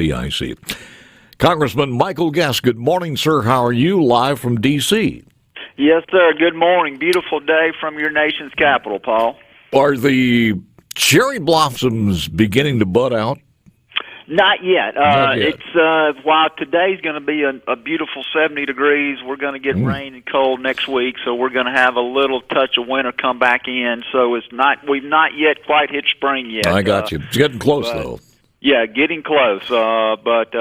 FDIC. Congressman Michael Guest, good morning, sir. How are you? Live from D.C. Yes, sir. Good morning. Beautiful day from your nation's capital, Paul. Are the cherry blossoms beginning to bud out? Not yet. Not yet. It's while today's going to be a beautiful 70 degrees, we're going to get rain and cold next week, so we're going to have a little touch of winter come back in. So we've not yet quite hit spring yet. I got you. It's getting close though. Yeah, getting close. But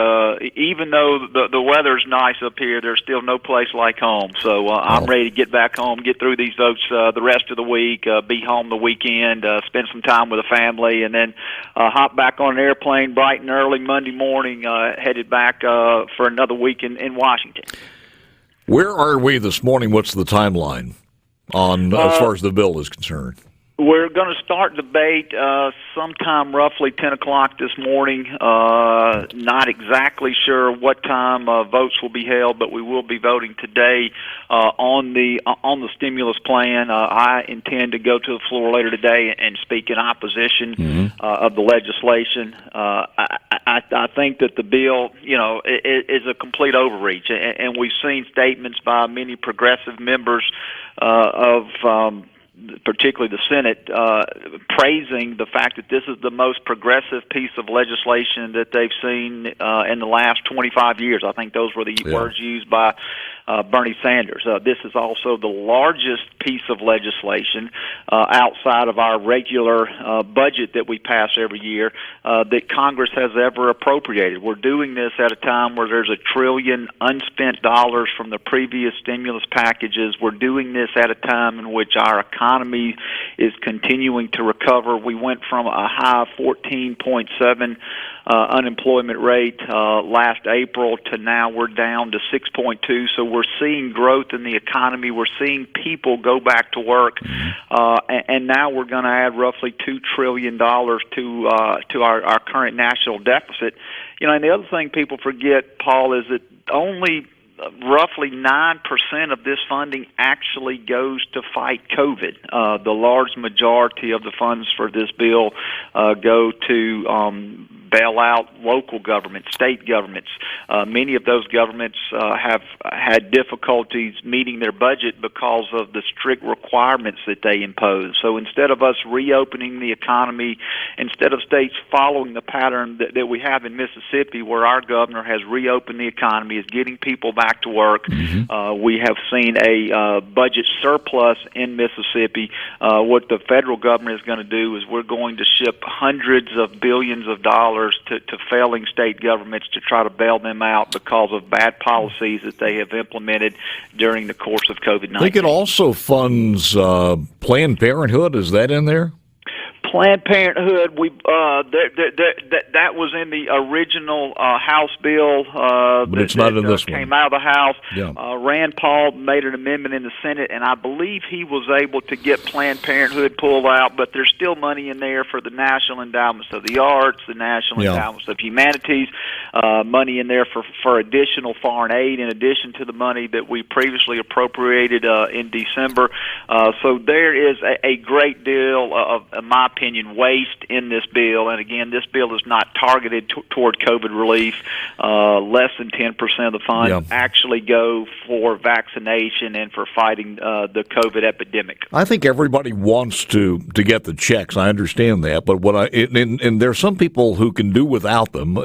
even though the weather's nice up here, there's still no place like home. So I'm ready to get back home, get through these votes the rest of the week, be home the weekend, spend some time with the family, and then hop back on an airplane bright and early Monday morning, headed back for another week in Washington. Where are we this morning? What's the timeline on as far as the bill is concerned? We're going to start debate sometime roughly 10 o'clock this morning. Not exactly sure what time votes will be held, but we will be voting today on the stimulus plan. I intend to go to the floor later today and speak in opposition of the legislation. I think that the bill, is a complete overreach, and we've seen statements by many progressive members of particularly the Senate, praising the fact that this is the most progressive piece of legislation that they've seen in the last 25 years. I think those were the words used by Bernie Sanders. This is also the largest piece of legislation outside of our regular budget that we pass every year that Congress has ever appropriated. We're doing this at a time where there's $1 trillion unspent dollars from the previous stimulus packages. We're doing this at a time in which our economy is continuing to recover. We went from a high 14.7 unemployment rate last April to now we're down to 6.2. So we're seeing growth in the economy. We're seeing people go back to work, and now we're going to add roughly $2 trillion to our current national deficit. And the other thing people forget, Paul, is that only roughly 9% of this funding actually goes to fight COVID. The large majority of the funds for this bill go to bail out local governments, state governments. Many of those governments have had difficulties meeting their budget because of the strict requirements that they impose. So instead of us reopening the economy, instead of states following the pattern that we have in Mississippi, where our governor has reopened the economy, is getting people back to work, we have seen a budget surplus in Mississippi. What the federal government is going to do is we're going to ship hundreds of billions of dollars to failing state governments to try to bail them out because of bad policies that they have implemented during the course of COVID-19. I think it also funds Planned Parenthood. Is that in there? Planned Parenthood, that was in the original House bill but it's not in this one. Came out of the House. Yeah. Rand Paul made an amendment in the Senate, and I believe he was able to get Planned Parenthood pulled out, but there's still money in there for the National Endowments of the Arts, the National Endowments of Humanities, money in there for additional foreign aid in addition to the money that we previously appropriated in December. So there is a great deal of, in my opinion, waste in this bill. And again, this bill is not targeted toward COVID relief. Less than 10% of the funds actually go for vaccination and for fighting the COVID epidemic. I think everybody wants to get the checks. I understand that, but and there's some people who can do without them.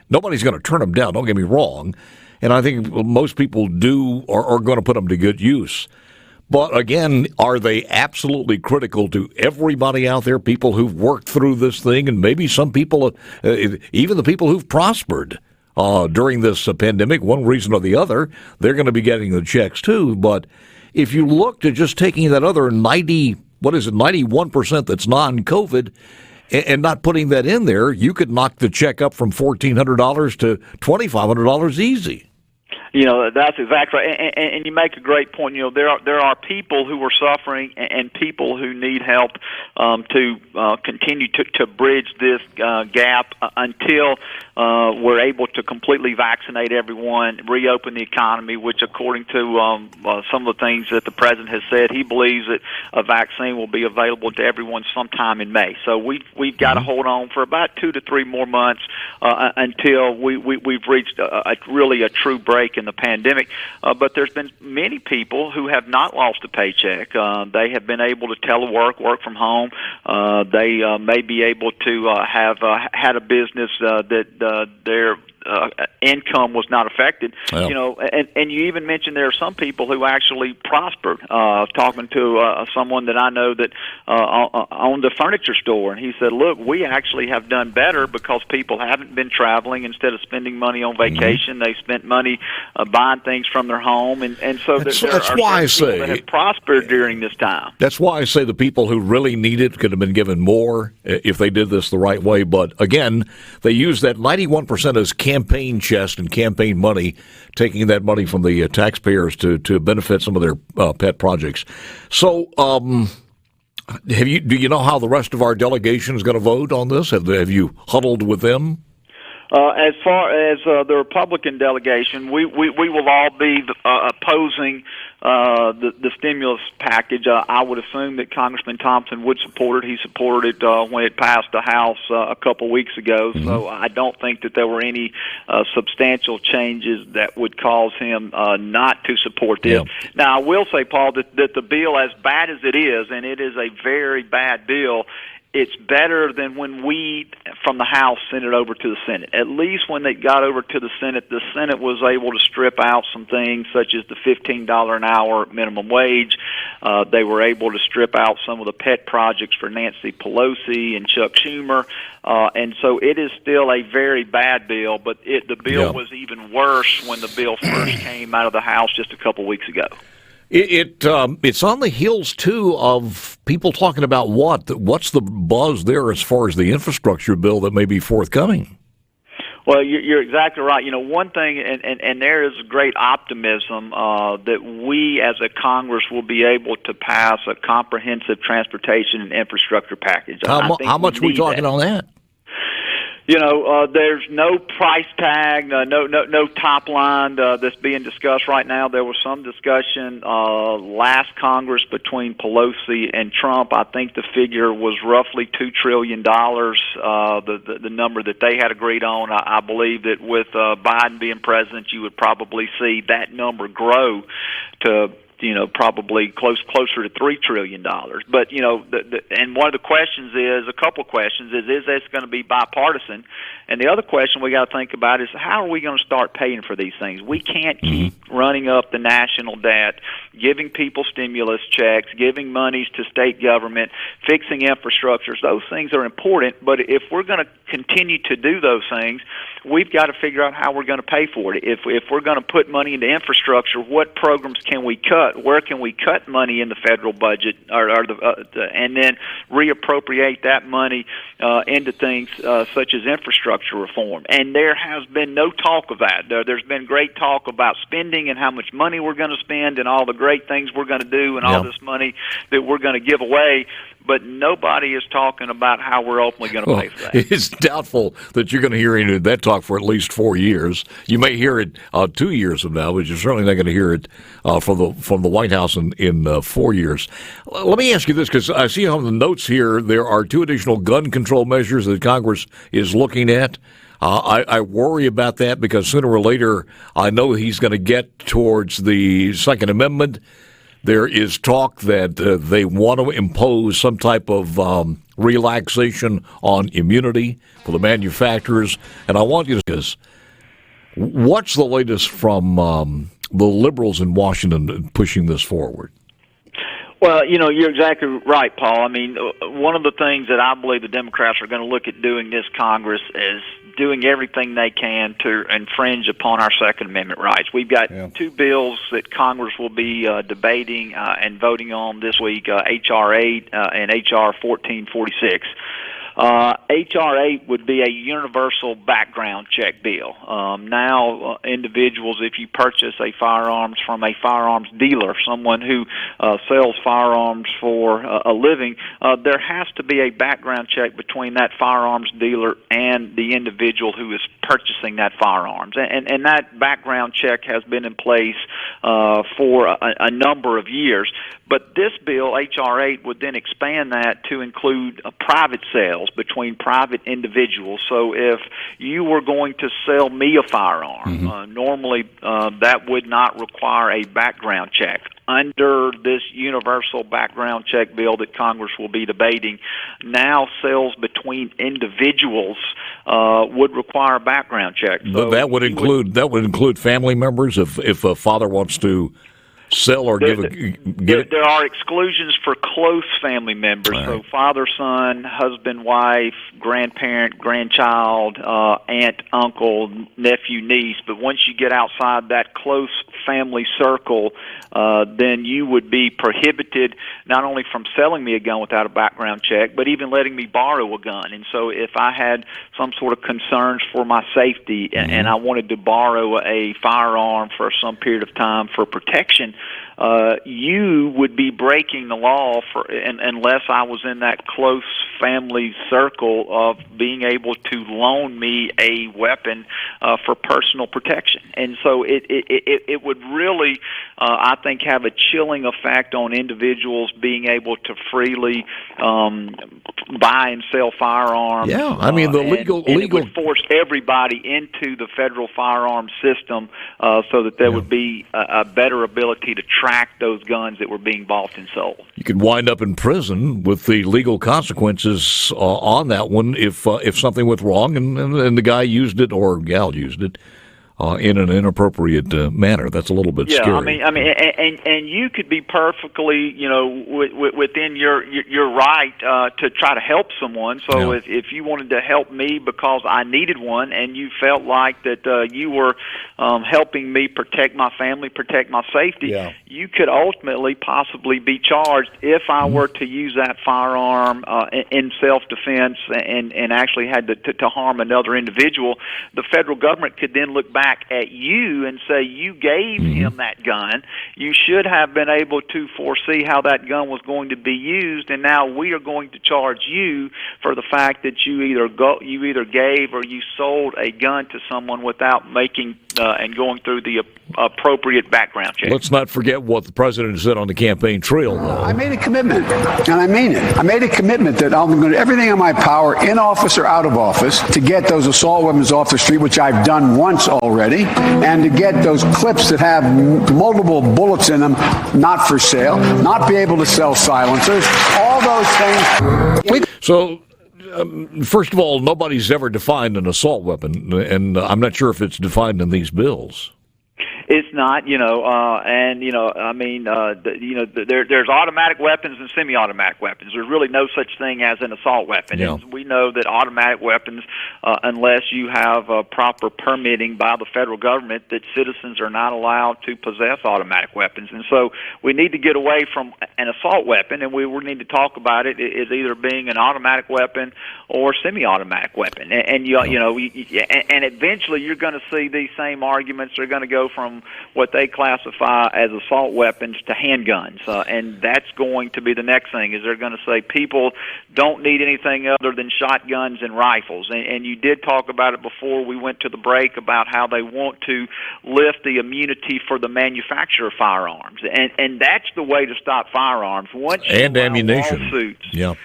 Nobody's going to turn them down. Don't get me wrong. And I think most people are going to put them to good use. But again, are they absolutely critical to everybody out there, people who've worked through this thing, and maybe some people, even the people who've prospered during this pandemic, one reason or the other, they're going to be getting the checks too. But if you look to just taking that other 91% that's non-COVID and not putting that in there, you could knock the check up from $1,400 to $2,500 easy. That's exactly right, and you make a great point. There are people who are suffering and people who need help to continue to bridge this gap until we're able to completely vaccinate everyone, reopen the economy, which according to some of the things that the president has said, he believes that a vaccine will be available to everyone sometime in May. So we've got to hold on for about 2 to 3 more months until we've reached really a true break in the pandemic. But there's been many people who have not lost a paycheck. They have been able to telework, work from home. They may be able to have had a business that their income was not affected. Well, and you even mentioned there are some people who actually prospered. Talking to someone that I know that owned a furniture store, and he said, "Look, we actually have done better because people haven't been traveling. Instead of spending money on vacation, they spent money buying things from their home, and so that's why I say that have prospered during this time." That's why I say the people who really need it could have been given more if they did this the right way. But again, they use that 91% as campaign chest and campaign money, taking that money from the taxpayers to benefit some of their pet projects. So, do you know how the rest of our delegation is going to vote on this? Have you huddled with them? As far as the Republican delegation, we will all be opposing the stimulus package. I would assume that Congressman Thompson would support it. He supported it when it passed the House a couple weeks ago. Mm-hmm. So I don't think that there were any substantial changes that would cause him not to support this. Yeah. Now, I will say, Paul, that the bill, as bad as it is, and it is a very bad bill, it's better than when we, from the House, sent it over to the Senate. At least when they got over to the Senate was able to strip out some things such as the $15 an hour minimum wage. They were able to strip out some of the pet projects for Nancy Pelosi and Chuck Schumer. And so it is still a very bad bill, but the bill was even worse when the bill first came out of the House just a couple weeks ago. It's on the heels, too, of people talking about what's the buzz there as far as the infrastructure bill that may be forthcoming? Well, you're exactly right. One thing, and there is great optimism that we as a Congress will be able to pass a comprehensive transportation and infrastructure package. How much are we talking on that? There's no price tag, no top line that's being discussed right now. There was some discussion last Congress between Pelosi and Trump. I think the figure was roughly $2 trillion, the number that they had agreed on. I believe that with Biden being president, you would probably see that number grow to probably closer to $3 trillion. But, and one of the questions is, a couple questions is this going to be bipartisan? And the other question we got to think about is, how are we going to start paying for these things? We can't keep running up the national debt, giving people stimulus checks, giving monies to state government, fixing infrastructures. Those things are important, but if we're going to continue to do those things, we've got to figure out how we're going to pay for it. If we're going to put money into infrastructure, what programs can we cut? Where can we cut money in the federal budget, and then reappropriate that money into things such as infrastructure reform? And there has been no talk of that. There's been great talk about spending and how much money we're going to spend and all the great things we're going to do and all this money that we're going to give away. But nobody is talking about how we're ultimately going to pay for that. It's doubtful that you're going to hear any of that talk for at least 4 years. You may hear it 2 years from now, but you're certainly not going to hear it from the White House in 4 years. Let me ask you this, because I see on the notes here there are 2 additional gun control measures that Congress is looking at. I worry about that because sooner or later I know he's going to get towards the Second Amendment. There is talk that they want to impose some type of relaxation on immunity for the manufacturers. And I want you to ask, what's the latest from the liberals in Washington pushing this forward? Well, you're exactly right, Paul. I mean, one of the things that I believe the Democrats are going to look at doing this Congress is doing everything they can to infringe upon our Second Amendment rights. We've got 2 bills that Congress will be debating and voting on this week, H.R. 8 and H.R. 1446. H.R. 8 would be a universal background check bill. Now, individuals, if you purchase a firearms from a firearms dealer, someone who sells firearms for a living, there has to be a background check between that firearms dealer and the individual who is purchasing that firearms. And that background check has been in place for a number of years. But this bill, H.R. 8, would then expand that to include private sales between private individuals. So if you were going to sell me a firearm, normally that would not require a background check. Under this universal background check bill that Congress will be debating, now sales between individuals would require a background check. So that would include family members if a father wants to sell or give it. There are exclusions for close family members, right. So father, son, husband, wife, grandparent, grandchild, aunt, uncle, nephew, niece. But once you get outside that close family circle, then you would be prohibited not only from selling me a gun without a background check, but even letting me borrow a gun. And so if I had some sort of concerns for my safety and I wanted to borrow a firearm for some period of time for protection, you would be breaking the law unless I was in that close family circle of being able to loan me a weapon for personal protection. And so it would really, I think, have a chilling effect on individuals being able to freely buy and sell firearms. Yeah, I mean, it would force everybody into the federal firearms system so that there would be a better ability to track those guns that were being bought and sold. You could wind up in prison with the legal consequences on that one if something went wrong and the guy used it or gal used it in an inappropriate manner. That's a little bit scary. I mean, and you could be perfectly, within your right to try to help someone. So if you wanted to help me because I needed one, and you felt like that you were helping me protect my family, protect my safety, you could ultimately possibly be charged if I were to use that firearm in self-defense and actually had to harm another individual. The federal government could then look back at you and say, you gave him that gun. You should have been able to foresee how that gun was going to be used, and now we are going to charge you for the fact that you either gave or you sold a gun to someone without making and going through the appropriate background check. Let's not forget what the president said on the campaign trail, though. I made a commitment, and I mean it. I made a commitment that I'm going to do everything in my power, in office or out of office, to get those assault weapons off the street, which I've done once already, and to get those clips that have multiple bullets in them not for sale, not be able to sell silencers, all those things. So, first of all, nobody's ever defined an assault weapon, and I'm not sure if it's defined in these bills. It's not, there's automatic weapons and semi-automatic weapons. There's really no such thing as an assault weapon. Yeah. And we know that automatic weapons, unless you have proper permitting by the federal government, that citizens are not allowed to possess automatic weapons. And so we need to get away from an assault weapon, and we need to talk about it as either being an automatic weapon or semi-automatic weapon. And eventually you're going to see these same arguments are going to go from what they classify as assault weapons to handguns, and that's going to be the next thing. Is they're going to say people don't need anything other than shotguns and rifles. And you did talk about it before we went to the break about how they want to lift the immunity for the manufacturer of firearms, and that's the way to stop firearms. Once you and ammunition, lawsuits,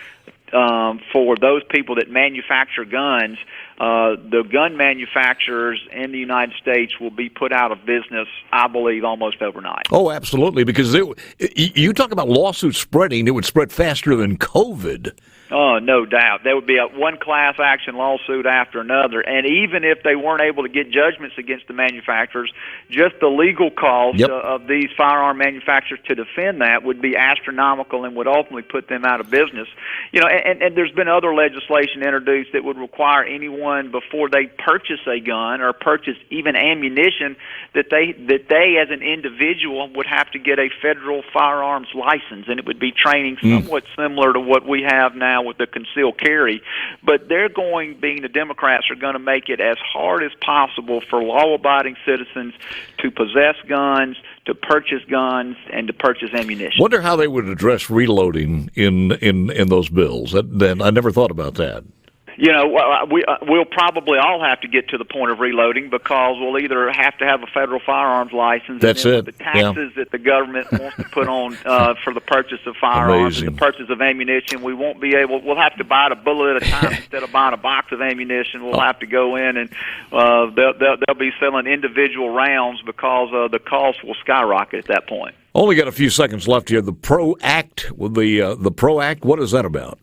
for those people that manufacture guns, the gun manufacturers in the United States will be put out of business, I believe, almost overnight. Oh, absolutely, because you talk about lawsuits spreading, it would spread faster than COVID. Oh, no doubt. There would be one class action lawsuit after another, and even if they weren't able to get judgments against the manufacturers, just the legal cost of these firearm manufacturers to defend that would be astronomical and would ultimately put them out of business. And there's been other legislation introduced that would require anyone before they purchase a gun or purchase even ammunition that they as an individual would have to get a federal firearms license, and it would be training somewhat similar to what we have now now with the concealed carry. But being the Democrats, are going to make it as hard as possible for law-abiding citizens to possess guns, to purchase guns, and to purchase ammunition. Wonder how they would address reloading in those bills. Then I never thought about that. We'll probably all have to get to the point of reloading, because we'll either have to have a federal firearms license. That's and it. The taxes that the government wants to put on for the purchase of firearms and the purchase of ammunition, we won't be able. We'll have to buy a bullet at a time instead of buying a box of ammunition. We'll have to go in and they'll be selling individual rounds, because the cost will skyrocket at that point. Only got a few seconds left here. The PRO Act, the PRO Act. What is that about?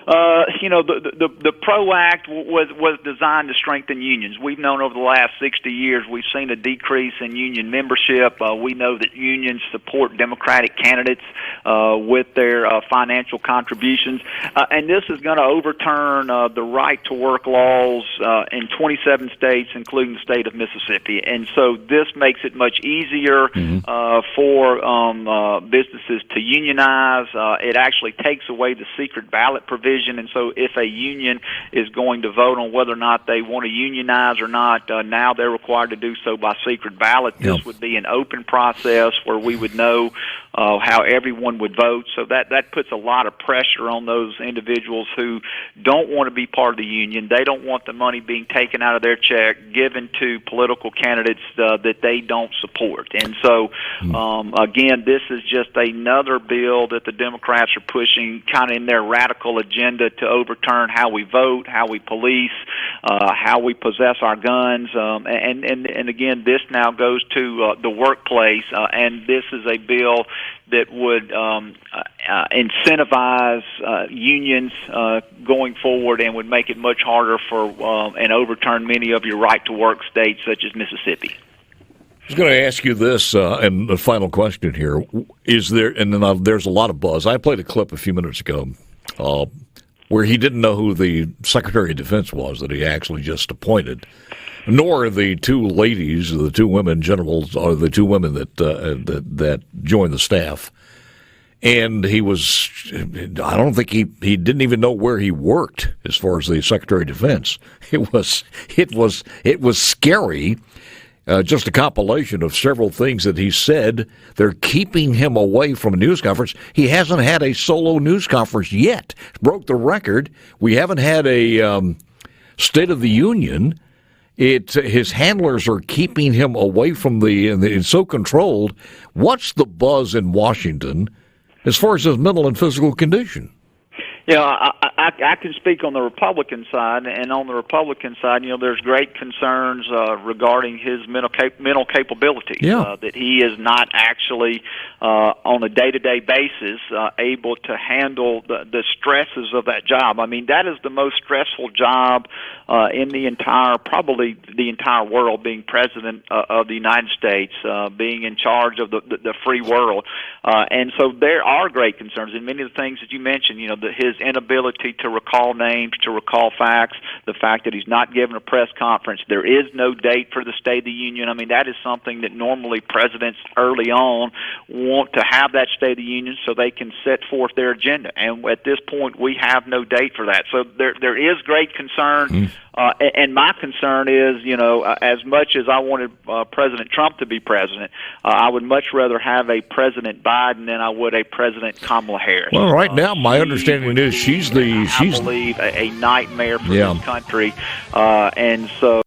The PRO Act was designed to strengthen unions. We've known over the last 60 years we've seen a decrease in union membership. We know that unions support Democratic candidates with their financial contributions. And this is going to overturn the right-to-work laws in 27 states, including the state of Mississippi. And so this makes it much easier for businesses to unionize. It actually takes away the secret ballot provision. And so if a union is going to vote on whether or not they want to unionize or not, now they're required to do so by secret ballot. This would be an open process where we would know how everyone would vote. So that puts a lot of pressure on those individuals who don't want to be part of the union. They don't want the money being taken out of their check, given to political candidates that they don't support. And so, again, this is just another bill that the Democrats are pushing kind of in their radical agenda to overturn how we vote, how we police, how we possess our guns. And again, this now goes to the workplace, and this is a bill that would incentivize unions going forward, and would make it much harder for and overturn many of your right-to-work states, such as Mississippi. I was going to ask you this, and the final question here. Is there, and then there's a lot of buzz. I played a clip a few minutes ago where he didn't know who the Secretary of Defense was that he actually just appointed, nor the two ladies, the two women generals, or the two women that joined the staff. And he was, I don't think he didn't even know where he worked as far as the Secretary of Defense. It was scary. Just a compilation of several things that he said. They're keeping him away from a news conference. He hasn't had a solo news conference yet. Broke the record. We haven't had a State of the Union. His handlers are keeping him away from it's so controlled. What's the buzz in Washington as far as his mental and physical condition? I can speak on the Republican side, and on the Republican side, there's great concerns regarding his mental capability. That he is not actually on a day-to-day basis able to handle the stresses of that job. I mean, that is the most stressful job in probably the entire world, being president of the United States, being in charge of the free world. And so there are great concerns, and many of the things that you mentioned, his inability to recall names, to recall facts, the fact that he's not given a press conference. There is no date for the State of the Union. I mean, that is something that normally presidents early on want to have, that State of the Union, so they can set forth their agenda. And at this point, we have no date for that. So there is great concern. And my concern is, as much as I wanted President Trump to be president, I would much rather have a President Biden than I would a President Kamala Harris. Well, right now, my understanding is she's I believe, a nightmare for this country. And so